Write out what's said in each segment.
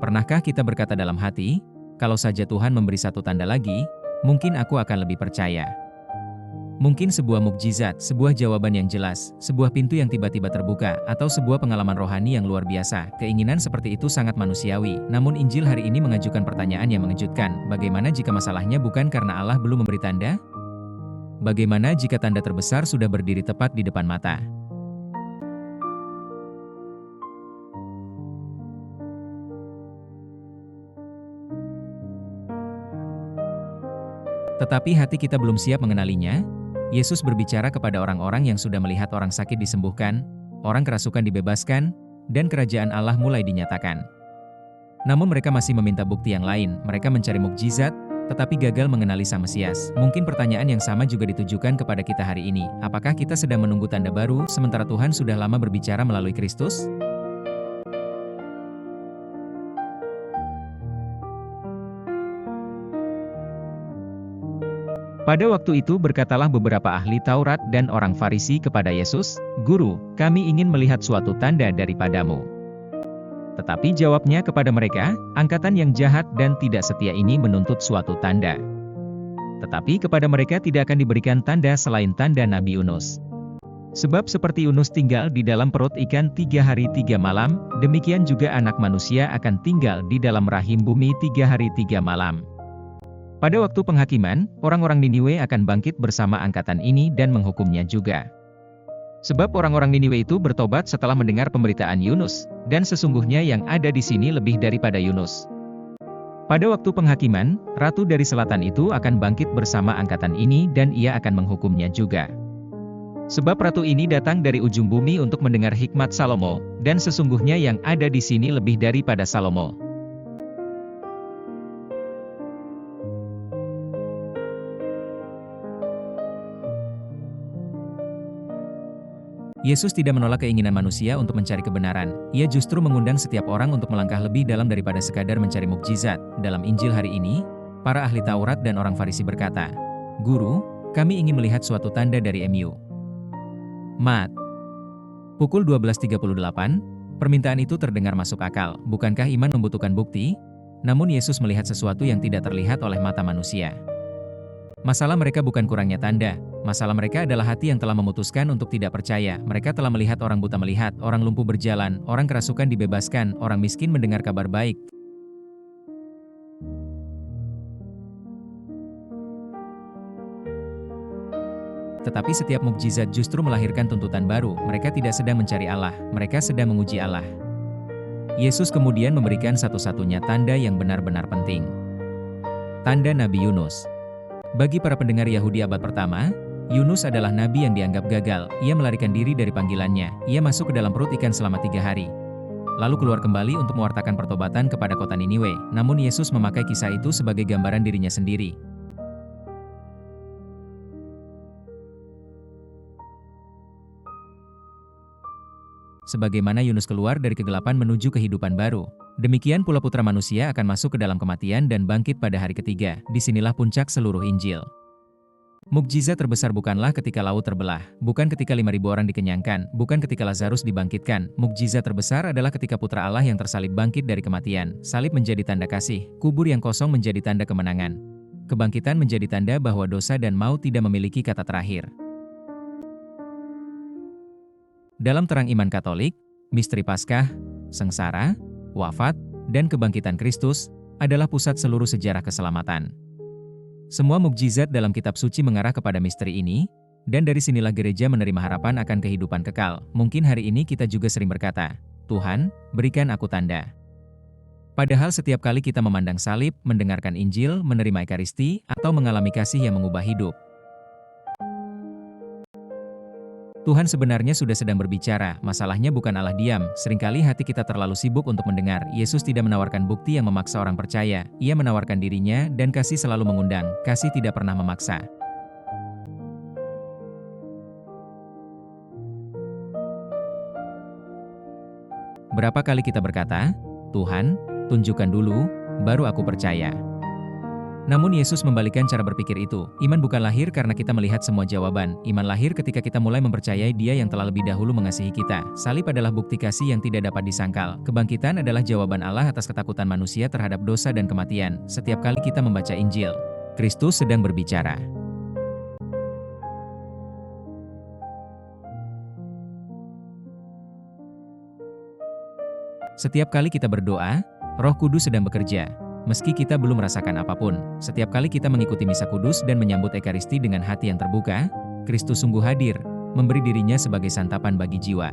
Pernahkah kita berkata dalam hati, kalau saja Tuhan memberi satu tanda lagi, mungkin aku akan lebih percaya. Mungkin sebuah mukjizat, sebuah jawaban yang jelas, sebuah pintu yang tiba-tiba terbuka, atau sebuah pengalaman rohani yang luar biasa. Keinginan seperti itu sangat manusiawi, namun Injil hari ini mengajukan pertanyaan yang mengejutkan. Bagaimana jika masalahnya bukan karena Allah belum memberi tanda? Bagaimana jika tanda terbesar sudah berdiri tepat di depan mata? Tetapi hati kita belum siap mengenalinya. Yesus berbicara kepada orang-orang yang sudah melihat orang sakit disembuhkan, orang kerasukan dibebaskan, dan kerajaan Allah mulai dinyatakan. Namun mereka masih meminta bukti yang lain, mereka mencari mukjizat, tetapi gagal mengenali Sang Mesias. Mungkin pertanyaan yang sama juga ditujukan kepada kita hari ini. Apakah kita sedang menunggu tanda baru, sementara Tuhan sudah lama berbicara melalui Kristus? Pada waktu itu berkatalah beberapa ahli Taurat dan orang Farisi kepada Yesus, "Guru, kami ingin melihat suatu tanda daripadamu." Tetapi jawabnya kepada mereka, "Angkatan yang jahat dan tidak setia ini menuntut suatu tanda. Tetapi kepada mereka tidak akan diberikan tanda selain tanda Nabi Yunus. Sebab seperti Yunus tinggal di dalam perut ikan 3 hari 3 malam, demikian juga Anak Manusia akan tinggal di dalam rahim bumi 3 hari 3 malam." Pada waktu penghakiman, orang-orang Niniwe akan bangkit bersama angkatan ini dan menghukumnya juga. Sebab orang-orang Niniwe itu bertobat setelah mendengar pemberitaan Yunus, dan sesungguhnya yang ada di sini lebih daripada Yunus. Pada waktu penghakiman, Ratu dari Selatan itu akan bangkit bersama angkatan ini dan ia akan menghukumnya juga. Sebab Ratu ini datang dari ujung bumi untuk mendengar hikmat Salomo, dan sesungguhnya yang ada di sini lebih daripada Salomo. Yesus tidak menolak keinginan manusia untuk mencari kebenaran. Ia justru mengundang setiap orang untuk melangkah lebih dalam daripada sekadar mencari mukjizat. Dalam Injil hari ini, para ahli Taurat dan orang Farisi berkata, "Guru, kami ingin melihat suatu tanda dari MU." Mat. Pukul 12.38, permintaan itu terdengar masuk akal. Bukankah iman membutuhkan bukti? Namun Yesus melihat sesuatu yang tidak terlihat oleh mata manusia. Masalah mereka bukan kurangnya tanda. Masalah mereka adalah hati yang telah memutuskan untuk tidak percaya. Mereka telah melihat orang buta melihat, orang lumpuh berjalan, orang kerasukan dibebaskan, orang miskin mendengar kabar baik. Tetapi setiap mukjizat justru melahirkan tuntutan baru. Mereka tidak sedang mencari Allah, mereka sedang menguji Allah. Yesus kemudian memberikan satu-satunya tanda yang benar-benar penting. Tanda Nabi Yunus. Bagi para pendengar Yahudi abad pertama, Yunus adalah nabi yang dianggap gagal. Ia melarikan diri dari panggilannya. Ia masuk ke dalam perut ikan selama 3 hari. Lalu keluar kembali untuk mewartakan pertobatan kepada kota Niniwe. Namun Yesus memakai kisah itu sebagai gambaran dirinya sendiri. Sebagaimana Yunus keluar dari kegelapan menuju kehidupan baru, demikian pula Putra Manusia akan masuk ke dalam kematian dan bangkit pada hari ketiga. Disinilah puncak seluruh Injil. Mukjizat terbesar bukanlah ketika laut terbelah, bukan ketika 5.000 orang dikenyangkan, bukan ketika Lazarus dibangkitkan. Mukjizat terbesar adalah ketika Putra Allah yang tersalib bangkit dari kematian. Salib menjadi tanda kasih, kubur yang kosong menjadi tanda kemenangan. Kebangkitan menjadi tanda bahwa dosa dan maut tidak memiliki kata terakhir. Dalam terang iman Katolik, misteri Paskah, sengsara, wafat, dan kebangkitan Kristus adalah pusat seluruh sejarah keselamatan. Semua mukjizat dalam kitab suci mengarah kepada misteri ini, dan dari sinilah gereja menerima harapan akan kehidupan kekal. Mungkin hari ini kita juga sering berkata, "Tuhan, berikan aku tanda." Padahal setiap kali kita memandang salib, mendengarkan Injil, menerima Ekaristi, atau mengalami kasih yang mengubah hidup, Tuhan sebenarnya sudah sedang berbicara. Masalahnya bukan Allah diam. Seringkali hati kita terlalu sibuk untuk mendengar. Yesus tidak menawarkan bukti yang memaksa orang percaya. Ia menawarkan dirinya, dan kasih selalu mengundang. Kasih tidak pernah memaksa. Berapa kali kita berkata, "Tuhan, tunjukkan dulu, baru aku percaya." Namun Yesus membalikan cara berpikir itu. Iman bukan lahir karena kita melihat semua jawaban. Iman lahir ketika kita mulai mempercayai Dia yang telah lebih dahulu mengasihi kita. Salib adalah bukti kasih yang tidak dapat disangkal. Kebangkitan adalah jawaban Allah atas ketakutan manusia terhadap dosa dan kematian. Setiap kali kita membaca Injil, Kristus sedang berbicara. Setiap kali kita berdoa, Roh Kudus sedang bekerja. Meski kita belum merasakan apapun, setiap kali kita mengikuti misa kudus dan menyambut Ekaristi dengan hati yang terbuka, Kristus sungguh hadir, memberi dirinya sebagai santapan bagi jiwa.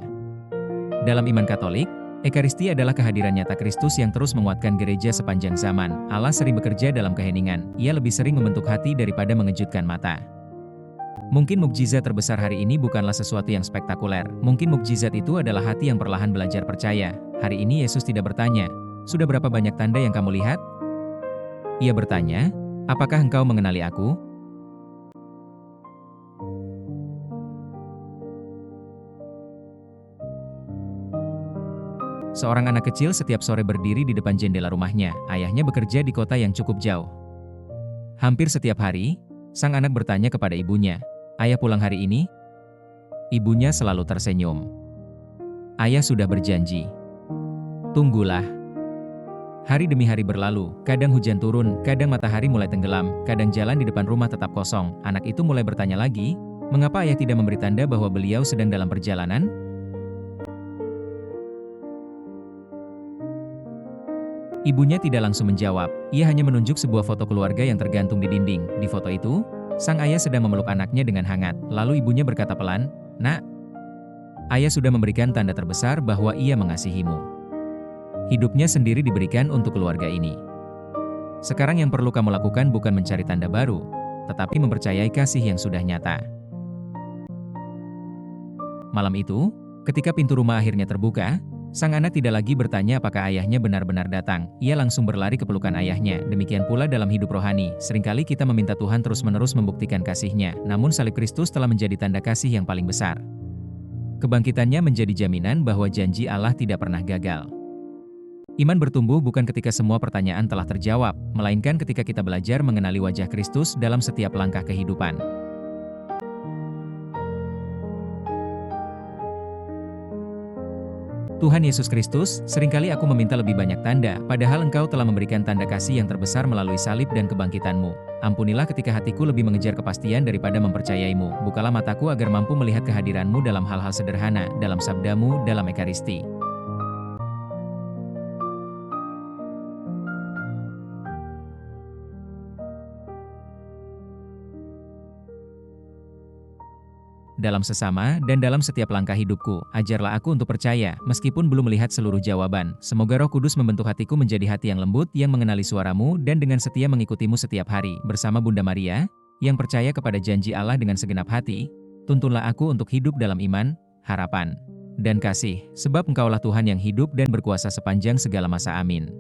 Dalam iman Katolik, Ekaristi adalah kehadiran nyata Kristus yang terus menguatkan gereja sepanjang zaman. Allah sering bekerja dalam keheningan, Ia lebih sering membentuk hati daripada mengejutkan mata. Mungkin mukjizat terbesar hari ini bukanlah sesuatu yang spektakuler. Mungkin mukjizat itu adalah hati yang perlahan belajar percaya. Hari ini Yesus tidak bertanya, "Sudah berapa banyak tanda yang kamu lihat?" Ia bertanya, "Apakah engkau mengenali aku?" Seorang anak kecil setiap sore berdiri di depan jendela rumahnya. Ayahnya bekerja di kota yang cukup jauh. Hampir setiap hari, sang anak bertanya kepada ibunya, "Ayah pulang hari ini?" Ibunya selalu tersenyum. "Ayah sudah berjanji." Tunggulah. Hari demi hari berlalu, kadang hujan turun, kadang matahari mulai tenggelam, kadang jalan di depan rumah tetap kosong. Anak itu mulai bertanya lagi, mengapa ayah tidak memberi tanda bahwa beliau sedang dalam perjalanan? Ibunya tidak langsung menjawab, ia hanya menunjuk sebuah foto keluarga yang tergantung di dinding. Di foto itu, sang ayah sedang memeluk anaknya dengan hangat. Lalu ibunya berkata pelan, "Nak, ayah sudah memberikan tanda terbesar bahwa ia mengasihimu. Hidupnya sendiri diberikan untuk keluarga ini. Sekarang yang perlu kamu lakukan bukan mencari tanda baru, tetapi mempercayai kasih yang sudah nyata." Malam itu, ketika pintu rumah akhirnya terbuka, sang anak tidak lagi bertanya apakah ayahnya benar-benar datang. Ia langsung berlari ke pelukan ayahnya. Demikian pula dalam hidup rohani. Seringkali kita meminta Tuhan terus-menerus membuktikan kasih-Nya, namun salib Kristus telah menjadi tanda kasih yang paling besar. Kebangkitannya menjadi jaminan bahwa janji Allah tidak pernah gagal. Iman bertumbuh bukan ketika semua pertanyaan telah terjawab, melainkan ketika kita belajar mengenali wajah Kristus dalam setiap langkah kehidupan. Tuhan Yesus Kristus, seringkali aku meminta lebih banyak tanda, padahal Engkau telah memberikan tanda kasih yang terbesar melalui salib dan kebangkitan-Mu. Ampunilah ketika hatiku lebih mengejar kepastian daripada mempercayai-Mu. Bukalah mataku agar mampu melihat kehadiran-Mu dalam hal-hal sederhana, dalam sabda-Mu, dalam Ekaristi. Dalam sesama dan dalam setiap langkah hidupku, ajarlah aku untuk percaya, meskipun belum melihat seluruh jawaban. Semoga Roh Kudus membentuk hatiku menjadi hati yang lembut, yang mengenali suara-Mu, dan dengan setia mengikuti-Mu setiap hari. Bersama Bunda Maria, yang percaya kepada janji Allah dengan segenap hati, tuntunlah aku untuk hidup dalam iman, harapan, dan kasih, sebab Engkaulah Tuhan yang hidup dan berkuasa sepanjang segala masa. Amin.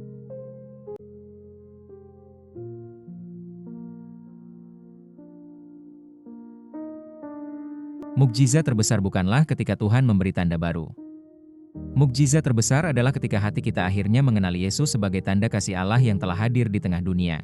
Mukjizat terbesar bukanlah ketika Tuhan memberi tanda baru. Mukjizat terbesar adalah ketika hati kita akhirnya mengenali Yesus sebagai tanda kasih Allah yang telah hadir di tengah dunia.